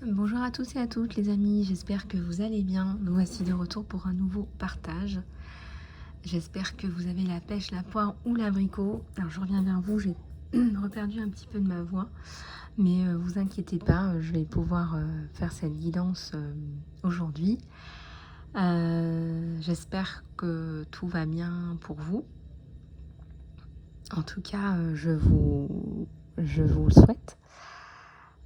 Bonjour à tous et à toutes les amis, j'espère que vous allez bien. Nous voici de retour pour un nouveau partage. J'espère que vous avez la pêche, la poire ou l'abricot. Alors je reviens vers vous, j'ai reperdu un petit peu de ma voix, mais vous inquiétez pas, je vais pouvoir faire cette guidance aujourd'hui. J'espère que tout va bien pour vous. En tout cas, je vous le souhaite.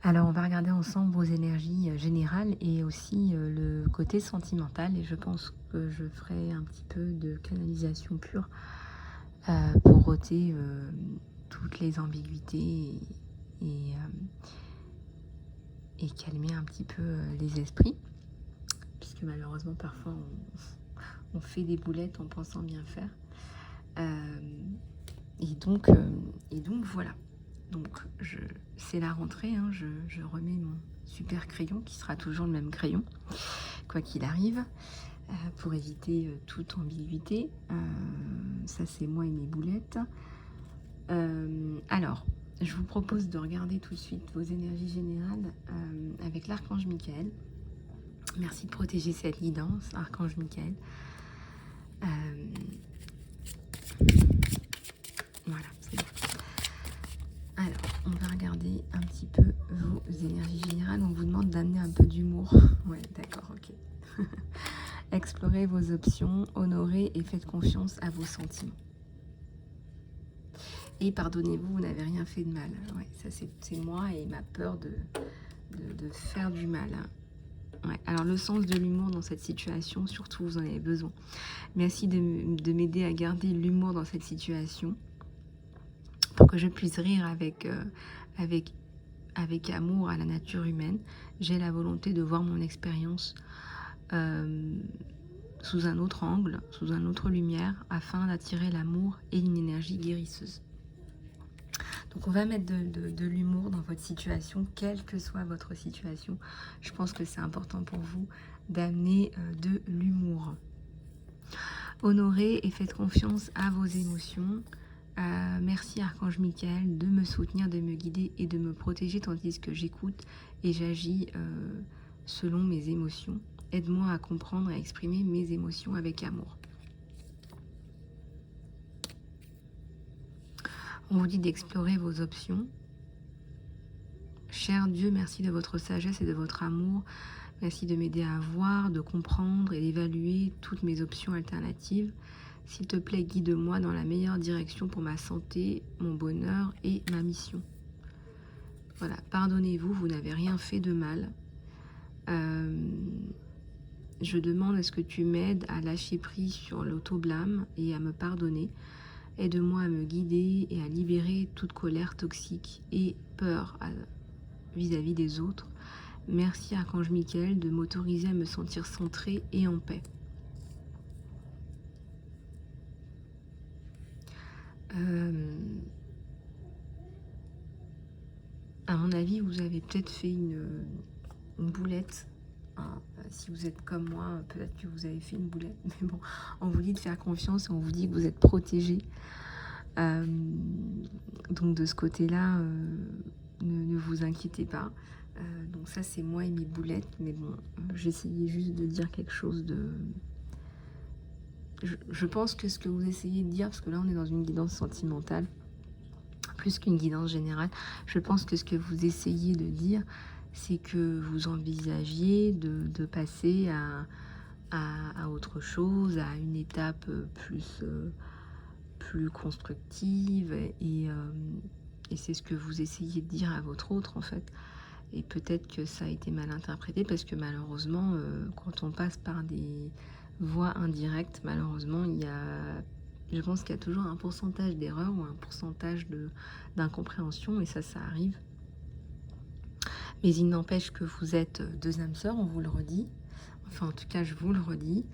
Alors, on va regarder ensemble vos énergies générales et aussi le côté sentimental. Et je pense que je ferai un petit peu de canalisation pure pour ôter toutes les ambiguïtés et, et calmer un petit peu les esprits. Puisque malheureusement, parfois, on fait des boulettes en pensant bien faire. Et donc voilà. Donc c'est la rentrée, hein, je remets mon super crayon qui sera toujours le même crayon, quoi qu'il arrive, pour éviter toute ambiguïté. Ça c'est moi et mes boulettes. Alors, je vous propose de regarder tout de suite vos énergies générales avec l'archange Michael. Merci de protéger cette guidance, archange Michael. Voilà, c'est bon. Alors, on va regarder un petit peu vos énergies générales. On vous demande d'amener un peu d'humour. Ouais, d'accord, ok. Explorez vos options, honorez et faites confiance à vos sentiments. Et pardonnez-vous, vous n'avez rien fait de mal. Ouais, ça c'est moi et ma peur de faire du mal. Ouais. Alors le sens de l'humour dans cette situation, surtout vous en avez besoin. Merci de m'aider à garder l'humour dans cette situation pour que je puisse rire avec amour à la nature humaine. J'ai la volonté de voir mon expérience sous un autre angle, sous une autre lumière, afin d'attirer l'amour et une énergie guérisseuse. Donc on va mettre de l'humour dans votre situation, quelle que soit votre situation. Je pense que c'est important pour vous d'amener de l'humour. Honorez et faites confiance à vos émotions. Merci Archange Michael de me soutenir, de me guider et de me protéger tandis que j'écoute et j'agis selon mes émotions. Aide-moi à comprendre et à exprimer mes émotions avec amour. On vous dit d'explorer vos options. Cher Dieu, merci de votre sagesse et de votre amour. Merci de m'aider à voir, de comprendre et d'évaluer toutes mes options alternatives. S'il te plaît, guide-moi dans la meilleure direction pour ma santé, mon bonheur et ma mission. Voilà, pardonnez-vous, vous n'avez rien fait de mal. Je demande à ce que tu m'aides à lâcher prise sur l'auto-blâme et à me pardonner. Aide-moi à me guider et à libérer toute colère toxique et peur vis-à-vis des autres. Merci Archange Michael de m'autoriser à me sentir centrée et en paix. À mon avis, vous avez peut-être fait une boulette. Hein, si vous êtes comme moi, peut-être que vous avez fait une boulette. Mais bon, on vous dit de faire confiance et on vous dit que vous êtes protégé. Donc de ce côté-là, ne vous inquiétez pas. Donc ça, c'est moi et mes boulettes. Mais bon, j'essayais juste de dire quelque chose de... Je pense que ce que vous essayez de dire, parce que là, on est dans une guidance sentimentale, plus qu'une guidance générale, je pense que ce que vous essayez de dire, c'est que vous envisagiez de passer à autre chose, à une étape plus constructive, et c'est ce que vous essayez de dire à votre autre, en fait. Et peut-être que ça a été mal interprété, parce que malheureusement, quand on passe par des voies indirectes, malheureusement, je pense qu'il y a toujours un pourcentage d'erreur ou un pourcentage d'incompréhension, et ça arrive. Mais il n'empêche que vous êtes deux âmes sœurs, on vous le redit. Enfin, en tout cas, je vous le redis.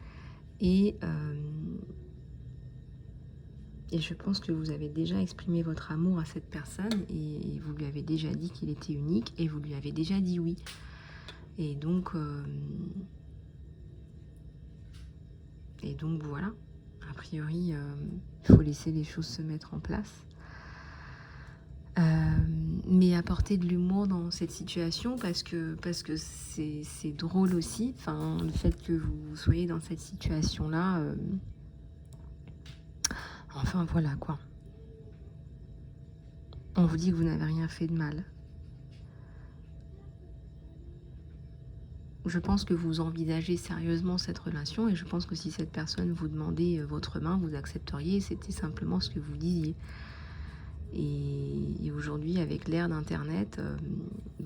Et je pense que vous avez déjà exprimé votre amour à cette personne, et vous lui avez déjà dit qu'il était unique, et vous lui avez déjà dit oui. Et donc voilà. A priori, il faut laisser les choses se mettre en place. mais apporter de l'humour dans cette situation parce que c'est drôle aussi. Enfin, le fait que vous soyez dans cette situation-là, enfin voilà quoi. On vous dit que vous n'avez rien fait de mal. Je pense que vous envisagez sérieusement cette relation et je pense que si cette personne vous demandait votre main, vous accepteriez. C'était simplement ce que vous disiez. Et aujourd'hui, avec l'ère d'Internet,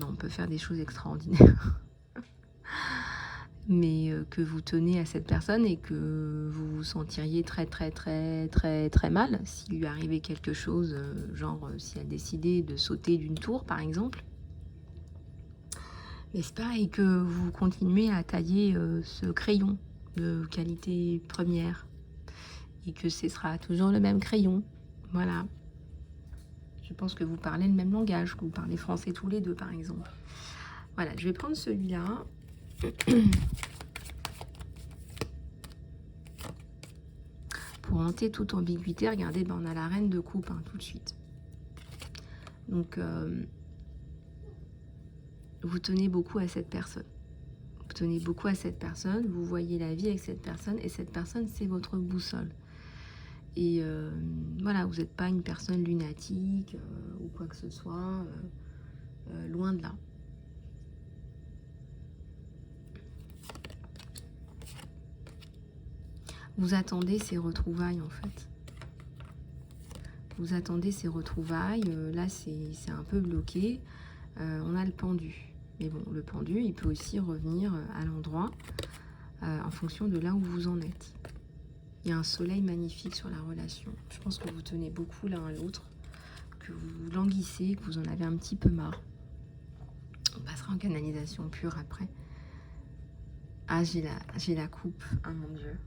on peut faire des choses extraordinaires. Mais que vous tenez à cette personne et que vous vous sentiriez très mal s'il lui arrivait quelque chose, genre si elle décidait de sauter d'une tour par exemple. Mais c'est pareil que vous continuez à tailler ce crayon de qualité première et que ce sera toujours le même crayon. Voilà. Je pense que vous parlez le même langage, que vous parlez français tous les deux par exemple. Voilà, je vais prendre celui-là. Pour hanter toute ambiguïté, regardez, on a la reine de coupe tout de suite. Donc, vous tenez beaucoup à cette personne. Vous tenez beaucoup à cette personne, vous voyez la vie avec cette personne, et cette personne, c'est votre boussole. Et voilà, vous n'êtes pas une personne lunatique ou quoi que ce soit, loin de là. Vous attendez ces retrouvailles en fait. Vous attendez ces retrouvailles, là c'est un peu bloqué. On a le pendu. Mais bon, le pendu, il peut aussi revenir à l'endroit en fonction de là où vous en êtes. Il y a un soleil magnifique sur la relation. Je pense que vous tenez beaucoup l'un à l'autre, que vous languissez, que vous en avez un petit peu marre. On passera en canalisation pure après. Ah, j'ai la coupe. Ah mon Dieu.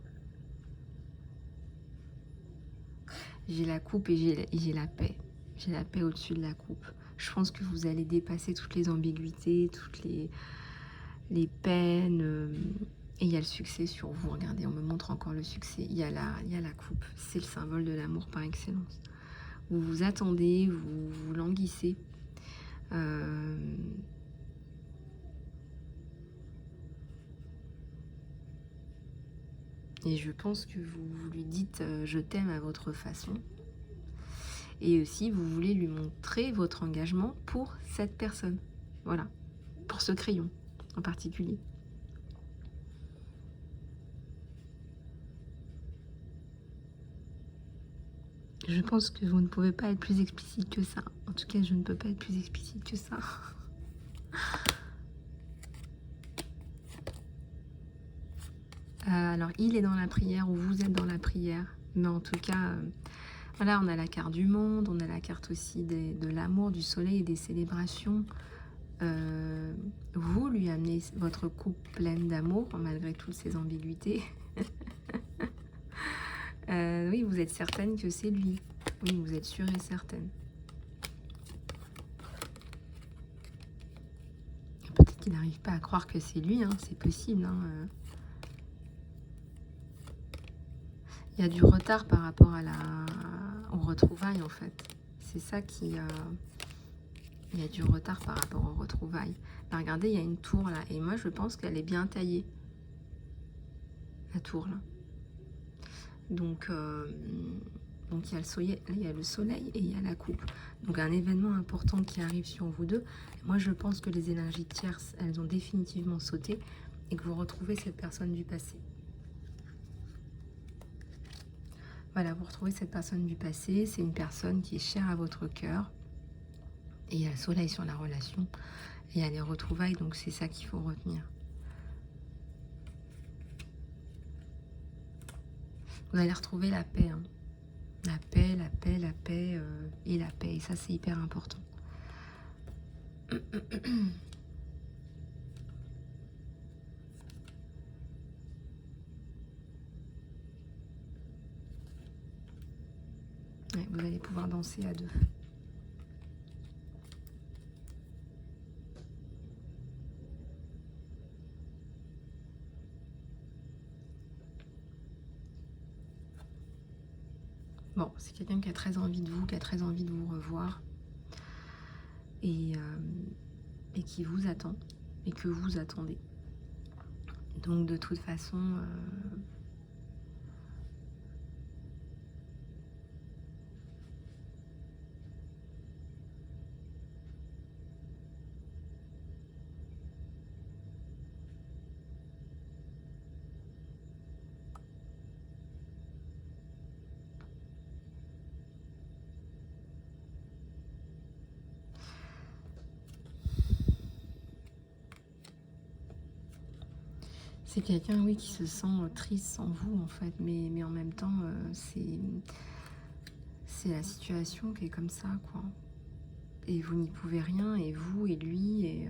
J'ai la coupe et j'ai la paix. J'ai la paix au-dessus de la coupe. Je pense que vous allez dépasser toutes les ambiguïtés, toutes les peines. Et il y a le succès sur vous. Regardez, on me montre encore le succès. Il y a la coupe. C'est le symbole de l'amour par excellence. Vous vous attendez, vous languissez. Et je pense que vous lui dites je t'aime à votre façon. Et aussi, vous voulez lui montrer votre engagement pour cette personne. Voilà, pour ce crayon en particulier. Je pense que vous ne pouvez pas être plus explicite que ça. En tout cas, je ne peux pas être plus explicite que ça. Alors, il est dans la prière ou vous êtes dans la prière. Mais en tout cas, voilà, on a la carte du monde, on a la carte aussi de l'amour, du soleil et des célébrations. Vous lui amenez votre coupe pleine d'amour, malgré toutes ces ambiguïtés. Oui, vous êtes certaine que c'est lui. Oui, vous êtes sûre et certaine. Peut-être qu'il n'arrive pas à croire que c'est lui, c'est possible. Il y a du retard par rapport aux retrouvailles, en fait. C'est ça qui... il y a du retard par rapport aux retrouvailles. Là, regardez, il y a une tour là. Et moi, je pense qu'elle est bien taillée. La tour là. Donc il y a le soleil et il y a la coupe. Donc un événement important qui arrive sur vous deux. Moi, je pense que les énergies tierces, elles ont définitivement sauté et que vous retrouvez cette personne du passé. Voilà, vous retrouvez cette personne du passé. C'est une personne qui est chère à votre cœur. Et il y a le soleil sur la relation. Et il y a les retrouvailles, donc c'est ça qu'il faut retenir. Vous allez retrouver la paix. La paix, la paix, la paix et la paix. Et ça, c'est hyper important. Ouais, vous allez pouvoir danser à deux. Bon, c'est quelqu'un qui a très envie de vous, qui a très envie de vous revoir. et qui vous attend et que vous attendez. Donc de toute façon, c'est quelqu'un, oui, qui se sent triste sans vous, en fait, mais en même temps, c'est la situation qui est comme ça, quoi. Et vous n'y pouvez rien, et vous, et lui, et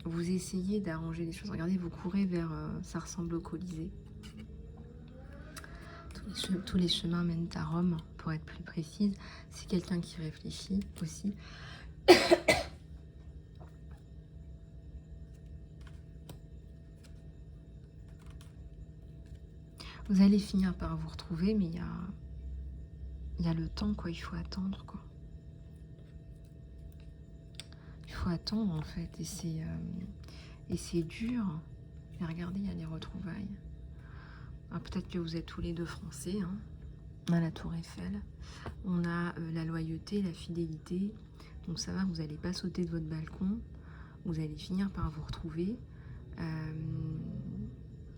vous essayez d'arranger les choses. Regardez, vous courez vers, ça ressemble au Colisée. Tous les chemins mènent à Rome, pour être plus précise. C'est quelqu'un qui réfléchit aussi. Vous allez finir par vous retrouver, mais il y a le temps, quoi. Il faut attendre, quoi. Il faut attendre, en fait, et c'est dur. Mais regardez, il y a les retrouvailles. Alors, peut-être que vous êtes tous les deux français, hein. On a la Tour Eiffel, on a la loyauté, la fidélité. Donc ça va, vous n'allez pas sauter de votre balcon. Vous allez finir par vous retrouver.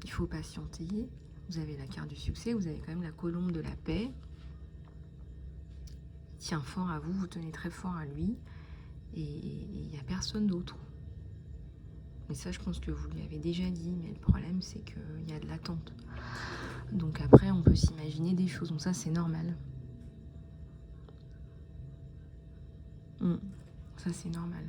Il faut patienter. Vous avez la carte du succès, vous avez quand même la colombe de la paix. Il tient fort à vous, vous tenez très fort à lui. Et il n'y a personne d'autre. Mais ça, je pense que vous lui avez déjà dit. Mais le problème, c'est qu'il y a de l'attente. Donc après, on peut s'imaginer des choses. Donc ça, c'est normal. Ça, c'est normal.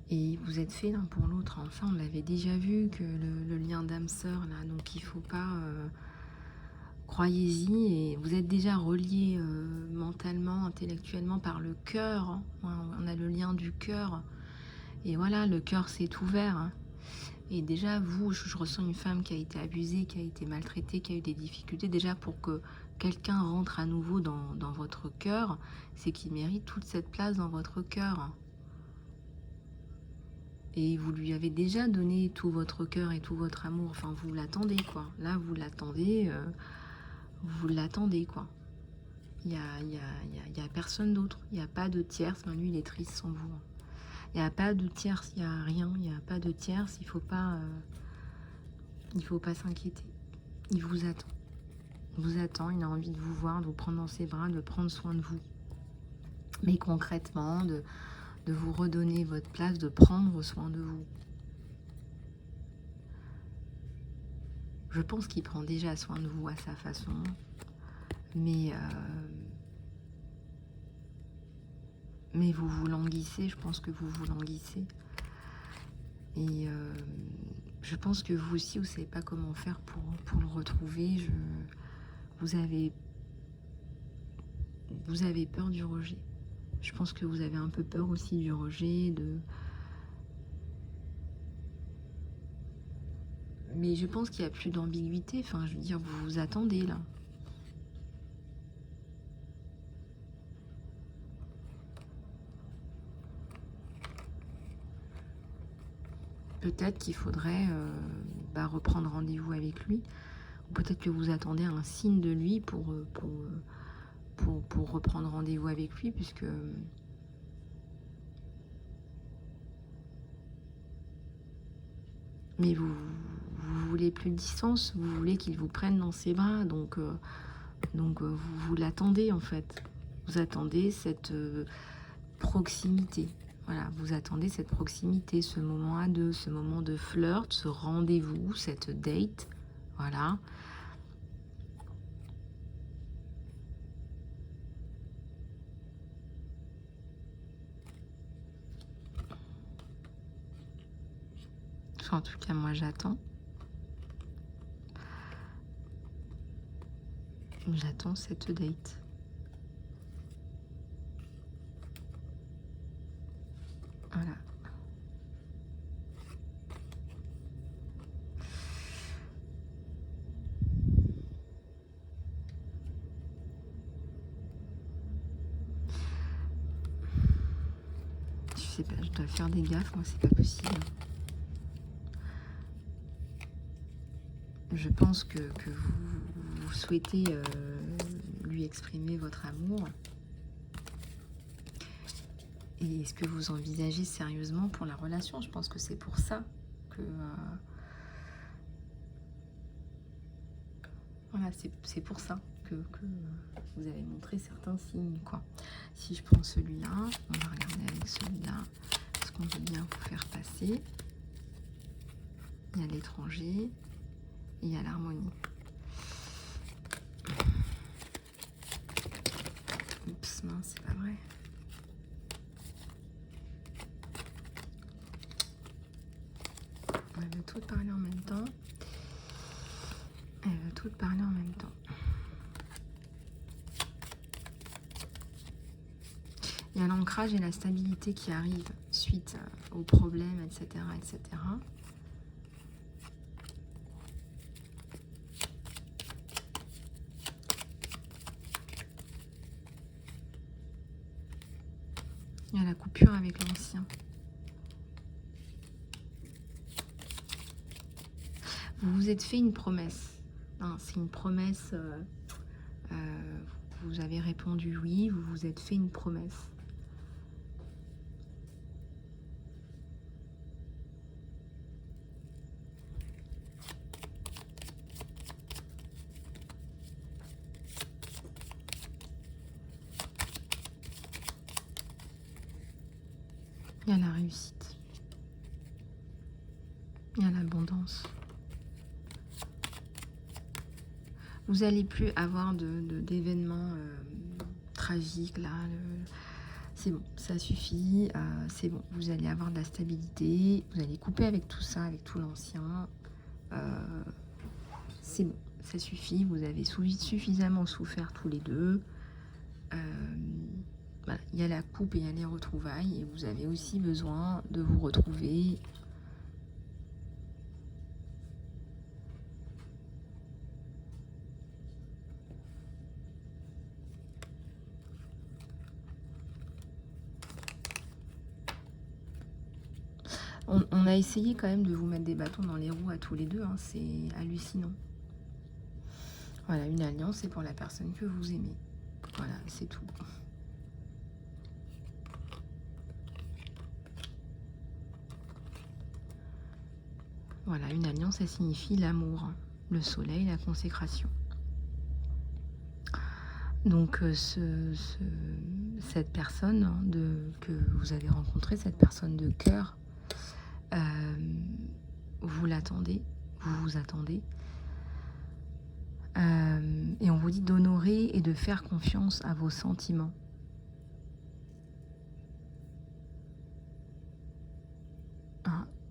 Et vous êtes fait l'un pour l'autre. Enfin, on l'avait déjà vu que le lien d'âme-sœur, là, donc il ne faut pas... croyez-y, et vous êtes déjà reliés mentalement, intellectuellement par le cœur. Hein. On a le lien du cœur. Et voilà, le cœur s'est ouvert. Hein. Et déjà, vous, je ressens une femme qui a été abusée, qui a été maltraitée, qui a eu des difficultés. Déjà, pour que quelqu'un rentre à nouveau dans votre cœur, c'est qu'il mérite toute cette place dans votre cœur. Et vous lui avez déjà donné tout votre cœur et tout votre amour. Enfin, vous l'attendez, quoi. Là, vous l'attendez, quoi. Il y a personne d'autre. Il n'y a pas de tierce. Enfin, lui, il est triste sans vous. Il n'y a pas de tierce, il n'y a rien. Il n'y a pas de tierce. Il faut pas s'inquiéter. Il vous attend. Il vous attend. Il a envie de vous voir, de vous prendre dans ses bras, de prendre soin de vous. Mais concrètement, de vous redonner votre place, de prendre soin de vous. Je pense qu'il prend déjà soin de vous à sa façon, mais vous languissez, je pense que vous languissez. Et je pense que vous aussi, vous ne savez pas comment faire pour le retrouver. Vous avez peur du rejet. Je pense que vous avez un peu peur aussi du rejet, mais je pense qu'il n'y a plus d'ambiguïté. Enfin, je veux dire, vous vous attendez là. Peut-être qu'il faudrait reprendre rendez-vous avec lui. Ou peut-être que vous attendez un signe de lui pour reprendre rendez-vous avec lui, puisque... Mais vous voulez plus de distance, vous voulez qu'il vous prenne dans ses bras, donc vous l'attendez en fait. Vous attendez cette proximité. Voilà, vous attendez cette proximité, ce moment à deux, ce moment de flirt, ce rendez-vous, cette date. Voilà. En tout cas, moi, j'attends. J'attends cette date. Voilà. sais pas, je dois faire des gaffes, moi c'est pas possible. Je pense que vous souhaitez lui exprimer votre amour. Et est-ce que vous envisagez sérieusement pour la relation? Je pense que c'est pour ça que... voilà, c'est pour ça que vous avez montré certains signes, quoi. Si je prends celui-là, on va regarder avec celui-là ce qu'on veut bien vous faire passer. Il y a l'étranger et il y a l'harmonie. Oups, mince, c'est pas vrai. Elle veut toutes parler en même temps. Elle veut toutes parler en même temps. Il y a l'ancrage et la stabilité qui arrivent suite aux problèmes, etc., etc. Il y a la coupure avec l'ancien. Vous vous êtes fait une promesse. C'est une promesse. Vous avez répondu oui, vous vous êtes fait une promesse. Il y a la réussite. Il y a l'abondance. Vous n'allez plus avoir d'événements tragiques là. C'est bon, ça suffit. C'est bon, vous allez avoir de la stabilité. Vous allez couper avec tout ça, avec tout l'ancien. C'est bon, ça suffit. Vous avez suffisamment souffert tous les deux. Voilà, il y a la coupe et il y a les retrouvailles. Et vous avez aussi besoin de vous retrouver. On a essayé quand même de vous mettre des bâtons dans les roues à tous les deux, hein, c'est hallucinant. Voilà, une alliance, c'est pour la personne que vous aimez. Voilà, c'est tout. Voilà, une alliance, ça signifie l'amour, le soleil, la consécration. Donc, cette personne que vous avez rencontrée, cette personne de cœur, vous l'attendez, vous vous attendez. Et on vous dit d'honorer et de faire confiance à vos sentiments.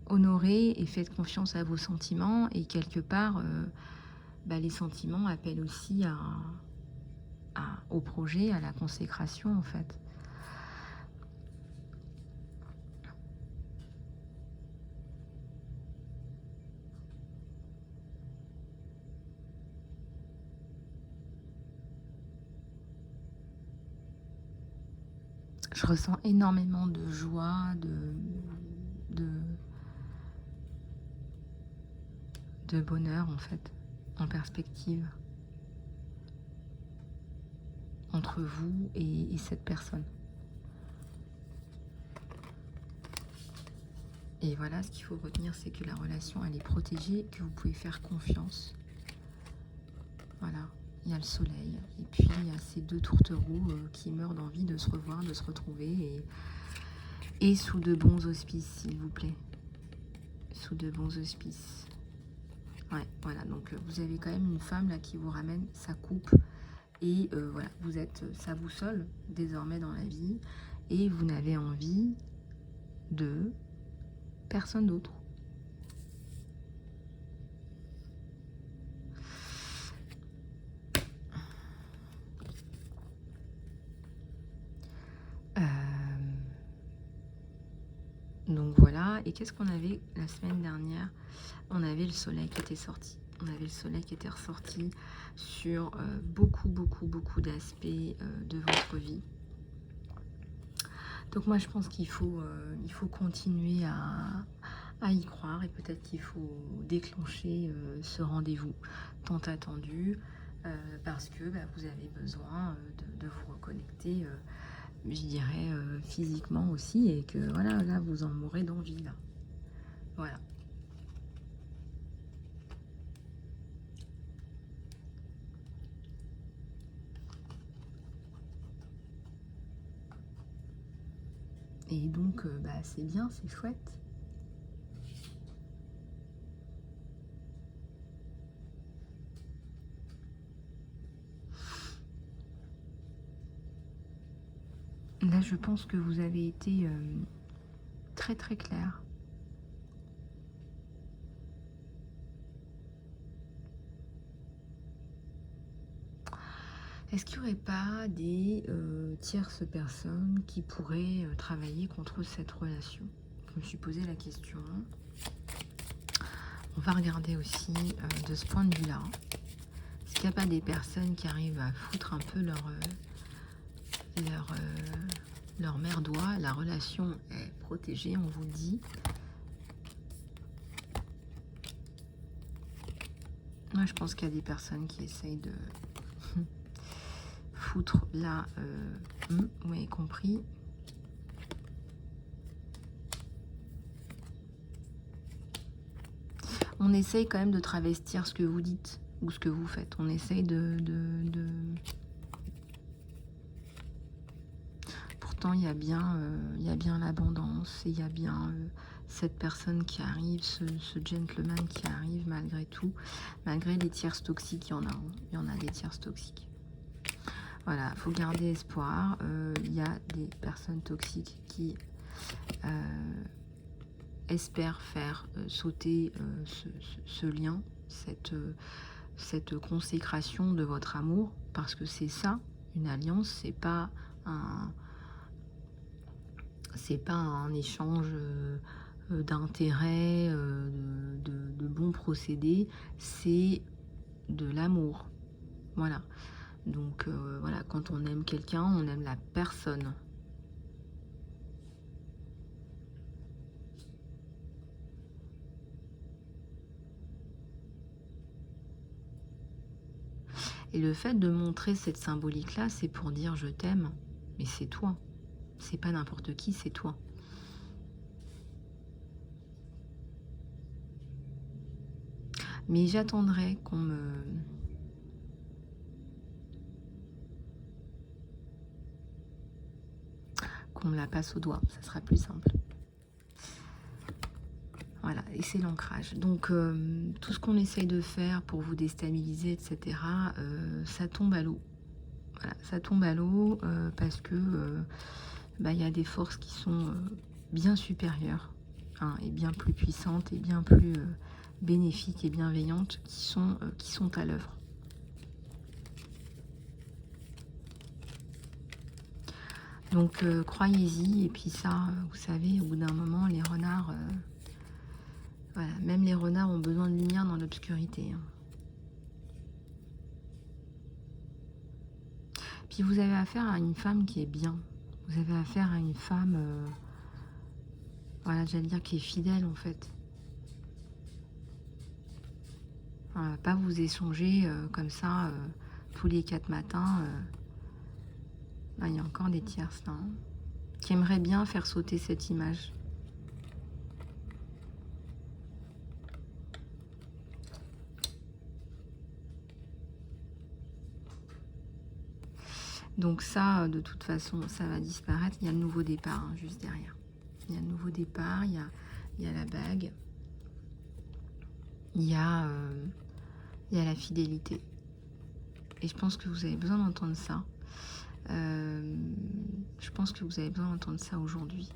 Honorez et faites confiance à vos sentiments. Et quelque part, les sentiments appellent aussi au projet, à la consécration en fait. Je ressens énormément de joie, de bonheur en fait, en perspective, entre vous et cette personne. Et voilà, ce qu'il faut retenir, c'est que la relation, elle est protégée, que vous pouvez faire confiance. Voilà, il y a le soleil, et puis il y a ces deux tourtereaux qui meurent d'envie de se revoir, de se retrouver, et sous de bons auspices, s'il vous plaît. Sous de bons auspices. Ouais, voilà, donc vous avez quand même une femme là qui vous ramène sa coupe, et voilà, vous êtes sa boussole désormais dans la vie, et vous n'avez envie de personne d'autre. Donc voilà, et qu'est-ce qu'on avait la semaine dernière? On avait le soleil qui était sorti. On avait le soleil qui était ressorti sur beaucoup d'aspects de votre vie. Donc moi je pense il faut continuer à y croire et peut-être qu'il faut déclencher ce rendez-vous tant attendu parce que bah, vous avez besoin de vous reconnecter, je dirais physiquement aussi et que voilà, là vous en mourrez d'envie là. Voilà. Et donc bah, c'est bien, c'est chouette. Là je pense que vous avez été très très clair. Est-ce qu'il n'y aurait pas des tierces personnes qui pourraient travailler contre cette relation? Je me suis posé la question. On va regarder aussi de ce point de vue-là. Est-ce qu'il n'y a pas des personnes qui arrivent à foutre un peu leur merdoie? La relation est protégée, on vous le dit. Moi, je pense qu'il y a des personnes qui essayent de foutre là, vous avez compris. On essaye quand même de travestir ce que vous dites ou ce que vous faites. On essaye Pourtant, il y a bien l'abondance, et il y a bien cette personne qui arrive, ce gentleman qui arrive malgré tout, malgré les tierces toxiques, il y en a des tierces toxiques. Voilà, il faut garder espoir. Il y a des personnes toxiques qui espèrent faire sauter ce lien, cette consécration de votre amour, parce que c'est ça, une alliance, c'est pas un échange d'intérêts, de bons procédés, c'est de l'amour. Voilà. Donc voilà, quand on aime quelqu'un, on aime la personne. Et le fait de montrer cette symbolique-là, c'est pour dire je t'aime, mais c'est toi. C'est pas n'importe qui, c'est toi. Mais j'attendrai qu'on me la passe au doigt, ça sera plus simple. Voilà, et c'est l'ancrage. Donc, tout ce qu'on essaye de faire pour vous déstabiliser, etc., ça tombe à l'eau. Voilà, ça tombe à l'eau parce que bah, y a des forces qui sont bien supérieures hein, et bien plus puissantes et bien plus bénéfiques et bienveillantes qui sont à l'œuvre. Donc, croyez-y. Et puis ça, vous savez, au bout d'un moment, les renards... voilà, même les renards ont besoin de lumière dans l'obscurité. Hein. Puis vous avez affaire à une femme qui est bien. Vous avez affaire à une femme, voilà, j'allais dire qui est fidèle en fait. Pas vous échanger comme ça tous les 4 matins. Là, il y a encore des tierces là. Hein, qui aimeraient bien faire sauter cette image. Donc ça, de toute façon, ça va disparaître. Il y a le nouveau départ, hein, juste derrière. Il y a le nouveau départ, il y a la bague. Il y a la fidélité. Et je pense que vous avez besoin d'entendre ça. Je pense que vous avez besoin d'entendre ça aujourd'hui.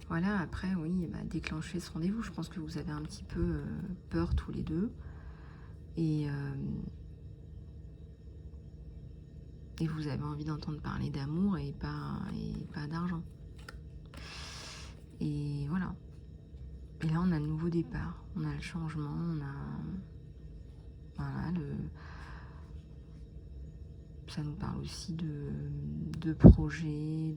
Voilà, après, oui, bah, déclencher ce rendez-vous. Je pense que vous avez un petit peu peur tous les deux. Et vous avez envie d'entendre parler d'amour et pas d'argent. Et voilà. Et là, on a le nouveau départ. On a le changement. On a... Voilà, Ça nous parle aussi de projets,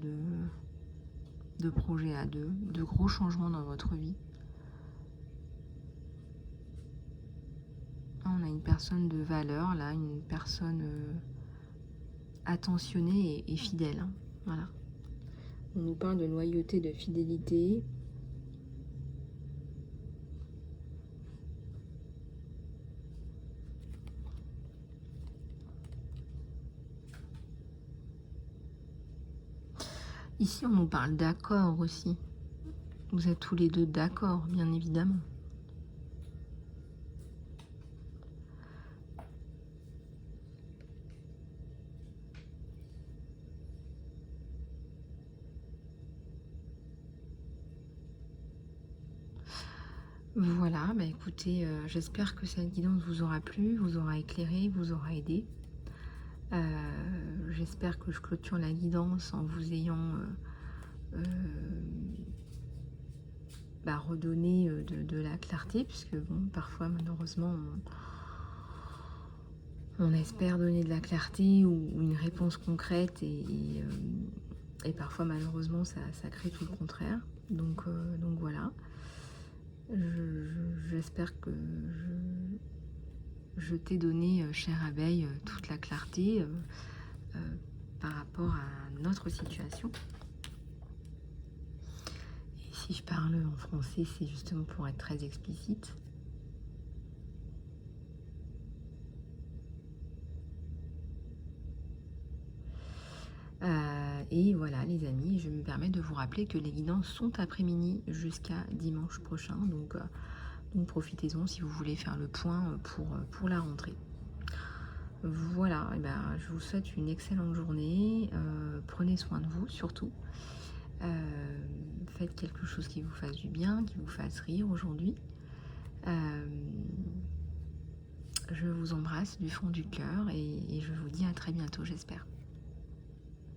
de projets à deux, de gros changements dans votre vie. On a une personne de valeur, là, une personne attentionnée et fidèle. Hein. Voilà. On nous parle de loyauté, de fidélité. Ici, on nous parle d'accord aussi. Vous êtes tous les deux d'accord, bien évidemment. Voilà, bah écoutez, j'espère que cette guidance vous aura plu, vous aura éclairé, vous aura aidé. J'espère que je clôture la guidance en vous ayant redonné de la clarté, puisque bon, parfois malheureusement on espère donner de la clarté ou une réponse concrète et parfois malheureusement ça crée tout le contraire. Donc voilà. J'espère que je t'ai donné, chère abeille, toute la clarté par rapport à notre situation. Et si je parle en français, c'est justement pour être très explicite. Et voilà les amis, je me permets de vous rappeler que les guidances sont après-midi jusqu'à dimanche prochain. Donc profitez-en si vous voulez faire le point pour la rentrée. Voilà, et je vous souhaite une excellente journée. Prenez soin de vous surtout. Faites quelque chose qui vous fasse du bien, qui vous fasse rire aujourd'hui. Je vous embrasse du fond du cœur et je vous dis à très bientôt, j'espère.